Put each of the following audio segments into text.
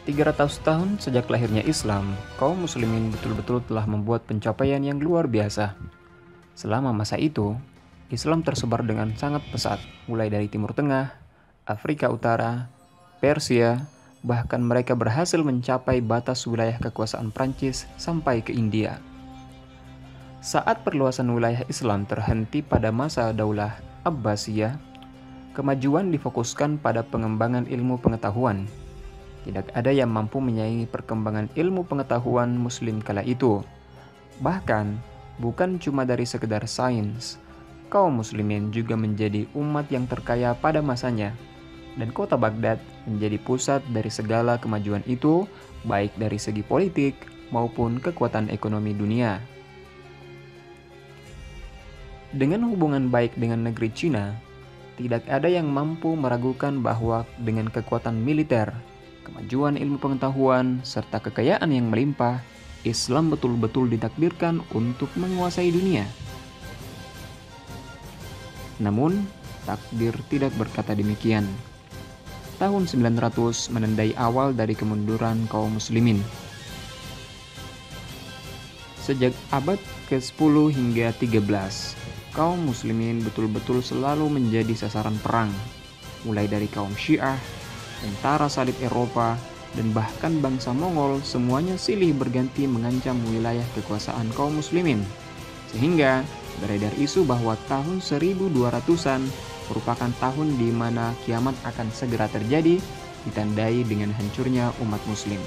300 tahun sejak lahirnya Islam, kaum muslimin betul-betul telah membuat pencapaian yang luar biasa. Selama masa itu, Islam tersebar dengan sangat pesat, mulai dari Timur Tengah, Afrika Utara, Persia, bahkan mereka berhasil mencapai batas wilayah kekuasaan Prancis sampai ke India. Saat perluasan wilayah Islam terhenti pada masa Daulah Abbasiyah, kemajuan difokuskan pada pengembangan ilmu pengetahuan. Tidak ada yang mampu menyaingi perkembangan ilmu pengetahuan Muslim kala itu. Bahkan, bukan cuma dari sekedar sains, kaum muslimin juga menjadi umat yang terkaya pada masanya. Dan kota Baghdad menjadi pusat dari segala kemajuan itu, baik dari segi politik maupun kekuatan ekonomi dunia. Dengan hubungan baik dengan negeri Cina, tidak ada yang mampu meragukan bahwa dengan kekuatan militer, kemajuan ilmu pengetahuan, serta kekayaan yang melimpah, Islam betul-betul ditakdirkan untuk menguasai dunia. Namun, takdir tidak berkata demikian. Tahun 900 menandai awal dari kemunduran kaum muslimin. Sejak abad ke-10 hingga 13, kaum muslimin betul-betul selalu menjadi sasaran perang, mulai dari kaum Syiah, tentara salib Eropa, dan bahkan bangsa Mongol semuanya silih berganti mengancam wilayah kekuasaan kaum muslimin. Sehingga beredar isu bahwa tahun 1200-an merupakan tahun di mana kiamat akan segera terjadi, ditandai dengan hancurnya umat muslim.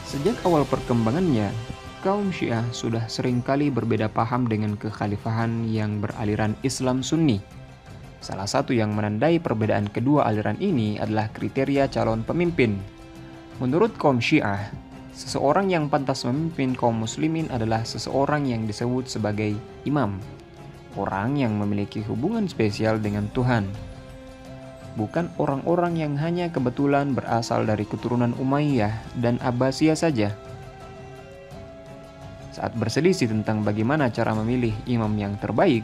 Sejak awal perkembangannya, kaum Syiah sudah seringkali berbeda paham dengan kekhalifahan yang beraliran Islam Sunni. Salah satu yang menandai perbedaan kedua aliran ini adalah kriteria calon pemimpin. Menurut kaum Syiah, seseorang yang pantas memimpin kaum muslimin adalah seseorang yang disebut sebagai imam, orang yang memiliki hubungan spesial dengan Tuhan. Bukan orang-orang yang hanya kebetulan berasal dari keturunan Umayyah dan Abbasiyah saja. Saat berselisih tentang bagaimana cara memilih imam yang terbaik,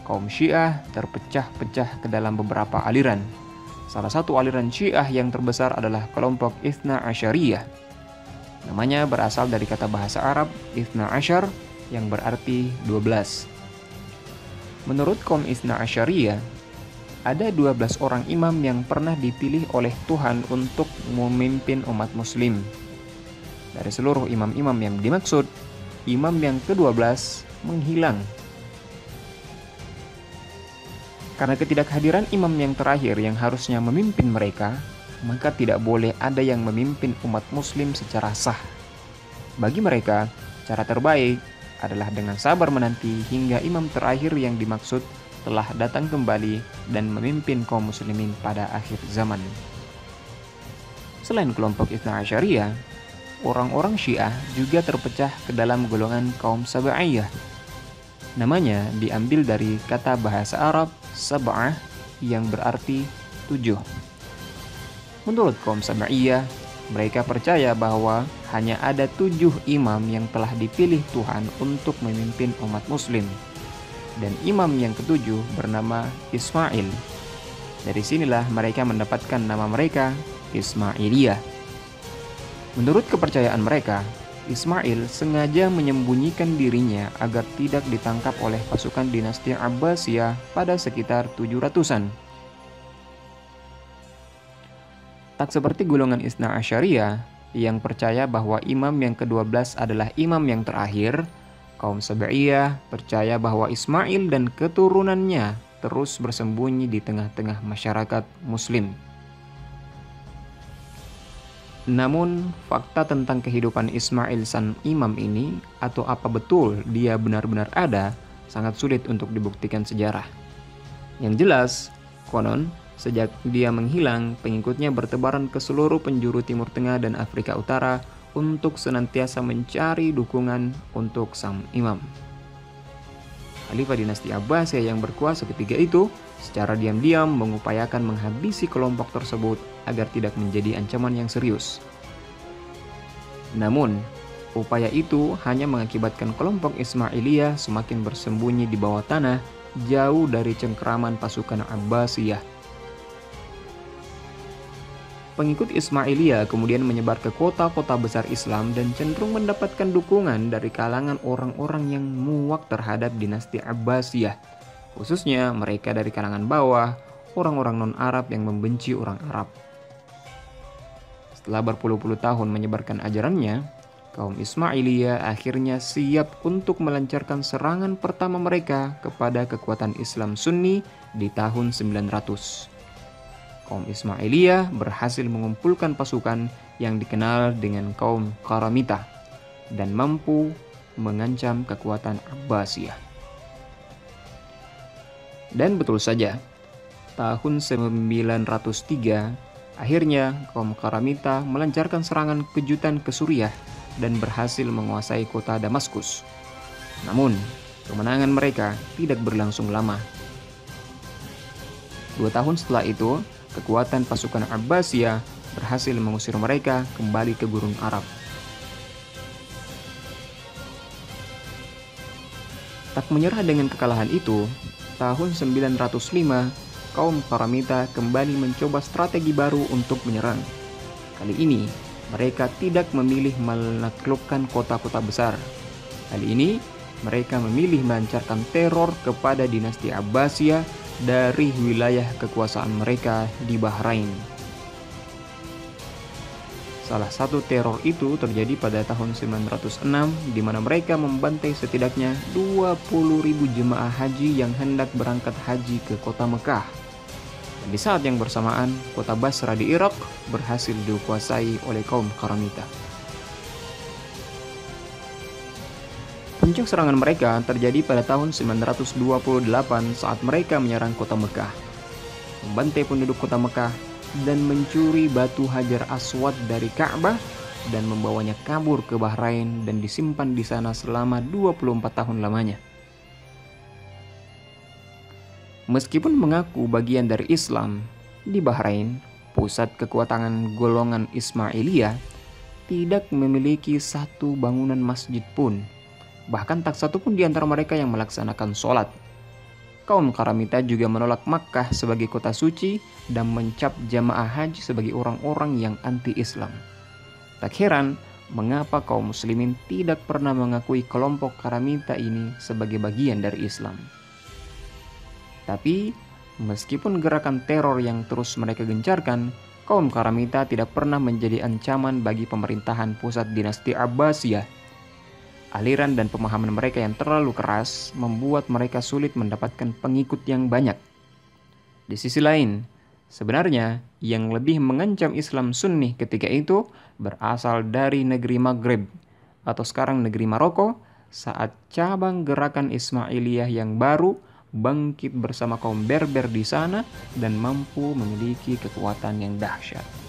kaum Syiah terpecah-pecah ke dalam beberapa aliran. Salah satu aliran Syiah yang terbesar adalah kelompok Ithna Asyariyah. Namanya berasal dari kata bahasa Arab Ithna Asyar yang berarti 12. Menurut kaum Ithna Asyariyah, ada 12 orang imam yang pernah dipilih oleh Tuhan untuk memimpin umat muslim. Dari seluruh imam-imam yang dimaksud, imam yang ke-12 menghilang. Karena ketidakhadiran imam yang terakhir yang harusnya memimpin mereka, maka tidak boleh ada yang memimpin umat muslim secara sah. Bagi mereka, cara terbaik adalah dengan sabar menanti hingga imam terakhir yang dimaksud telah datang kembali dan memimpin kaum muslimin pada akhir zaman. Selain kelompok Ithna Asyariyah, orang-orang Syiah juga terpecah ke dalam golongan kaum Sab'iyah. Namanya diambil dari kata bahasa Arab sab'ah yang berarti 7. Menurut kaum Sab'iyah, mereka percaya bahwa hanya ada 7 imam yang telah dipilih Tuhan untuk memimpin umat muslim. Dan imam yang ketujuh bernama Ismail. Dari sinilah mereka mendapatkan nama mereka Ismailiyah. Menurut kepercayaan mereka, Ismail sengaja menyembunyikan dirinya agar tidak ditangkap oleh pasukan dinasti Abbasiyah pada sekitar 700-an. Tak seperti golongan Itsna Asyariyah yang percaya bahwa imam yang ke-12 adalah imam yang terakhir, kaum Sab'iyah percaya bahwa Ismail dan keturunannya terus bersembunyi di tengah-tengah masyarakat muslim. Namun, fakta tentang kehidupan Ismail sang imam ini, atau apa betul dia benar-benar ada, sangat sulit untuk dibuktikan sejarah. Yang jelas, konon, sejak dia menghilang, pengikutnya bertebaran ke seluruh penjuru Timur Tengah dan Afrika Utara untuk senantiasa mencari dukungan untuk sang imam. Khalifah dinasti Abbasiyah yang berkuasa ketiga itu secara diam-diam mengupayakan menghabisi kelompok tersebut agar tidak menjadi ancaman yang serius. Namun, upaya itu hanya mengakibatkan kelompok Ismailiyah semakin bersembunyi di bawah tanah, jauh dari cengkeraman pasukan Abbasiyah. Pengikut Ismailiyah kemudian menyebar ke kota-kota besar Islam dan cenderung mendapatkan dukungan dari kalangan orang-orang yang muak terhadap dinasti Abbasiyah, khususnya mereka dari kalangan bawah, orang-orang non-Arab yang membenci orang Arab. Setelah berpuluh-puluh tahun menyebarkan ajarannya, kaum Ismailiyah akhirnya siap untuk melancarkan serangan pertama mereka kepada kekuatan Islam Sunni di tahun 900. Kaum Ismailiyah berhasil mengumpulkan pasukan yang dikenal dengan kaum Qaramita dan mampu mengancam kekuatan Abbasiyah. Dan betul saja, tahun 903 akhirnya kaum Qaramita melancarkan serangan kejutan ke Suriah dan berhasil menguasai kota Damaskus. Namun, kemenangan mereka tidak berlangsung lama. 2 tahun setelah itu, kekuatan pasukan Abbasiyah berhasil mengusir mereka kembali ke Gurun Arab. Tak menyerah dengan kekalahan itu, tahun 905, kaum Qaramita kembali mencoba strategi baru untuk menyerang. Kali ini, mereka tidak memilih menaklukkan kota-kota besar. Kali ini, mereka memilih melancarkan teror kepada dinasti Abbasiyah dari wilayah kekuasaan mereka di Bahrain. Salah satu teror itu terjadi pada tahun 906 di mana mereka membantai setidaknya 20.000 jemaah haji yang hendak berangkat haji ke kota Mekah. Dan di saat yang bersamaan, kota Basra di Irak berhasil dikuasai oleh kaum Qaramita. Puncak serangan mereka terjadi pada tahun 928 saat mereka menyerang kota Mekah, membantai penduduk kota Mekah, dan mencuri batu Hajar Aswad dari Ka'bah dan membawanya kabur ke Bahrain dan disimpan di sana selama 24 tahun lamanya. Meskipun mengaku bagian dari Islam, di Bahrain, pusat kekuatan golongan Ismailiyah, tidak memiliki satu bangunan masjid pun. Bahkan tak satu pun di antara mereka yang melaksanakan sholat. Kaum Qaramita juga menolak Makkah sebagai kota suci dan mencap jamaah haji sebagai orang-orang yang anti-Islam. Tak heran mengapa kaum muslimin tidak pernah mengakui kelompok Qaramita ini sebagai bagian dari Islam. Tapi, meskipun gerakan teror yang terus mereka gencarkan, kaum Qaramita tidak pernah menjadi ancaman bagi pemerintahan pusat dinasti Abbasiyah. Aliran dan pemahaman mereka yang terlalu keras membuat mereka sulit mendapatkan pengikut yang banyak. Di sisi lain, sebenarnya yang lebih mengancam Islam Sunni ketika itu berasal dari negeri Maghrib atau sekarang negeri Maroko saat cabang gerakan Ismailiyah yang baru bangkit bersama kaum Berber di sana dan mampu memiliki kekuatan yang dahsyat.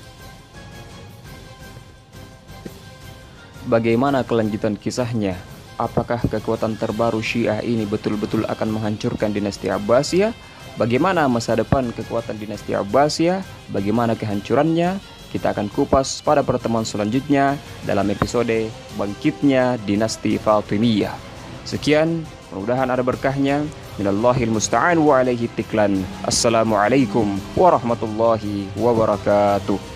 Bagaimana kelanjutan kisahnya? Apakah kekuatan terbaru Syiah ini betul-betul akan menghancurkan dinasti Abbasiyah? Bagaimana masa depan kekuatan dinasti Abbasiyah? Bagaimana kehancurannya? Kita akan kupas pada pertemuan selanjutnya dalam episode Bangkitnya Dinasti Fatimiyah. Sekian, mudah-mudahan ada berkahnya. Minallahil musta'an wa alaihi tiklan. Assalamualaikum warahmatullahi wabarakatuh.